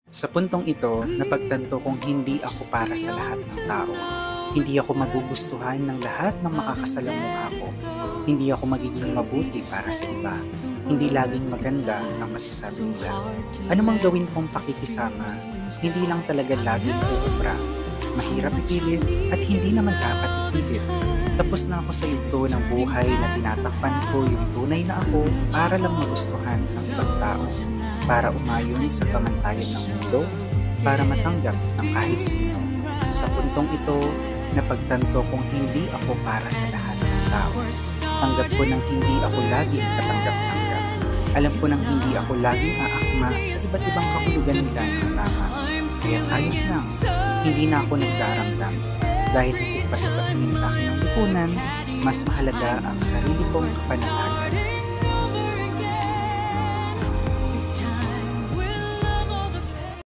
Sa puntong ito, napagtanto kong hindi ako para sa lahat ng tao. Hindi ako magugustuhan ng lahat ng makakasalamuha ko. Hindi ako magiging mabuti para sa iba. Hindi laging maganda ang masasabi nila. Ano mang gawin kong pakikisama, hindi lang talaga laging uubra. Mahirap ipilit at hindi naman dapat ipilit. Tapos na ako sa yugto ng buhay na tinatakpan ko yung tunay na ako para lang magustuhan ng ibang tao, para umayon sa pamantayan ng mundo, para matanggap ng kahit sino. Sa puntong ito, napagtanto kong hindi ako para sa lahat ng tao. Tanggap ko nang hindi ako laging katanggap-tanggap. Alam ko nang hindi ako laging aakma sa iba't ibang kahulugan nila ng tama. Kaya ayos lang, hindi na ako nagdaramdam. Dahil higit pa sa pagtingin sa akin ng lipunan, mas mahalaga ang sarili kong kapanatagan.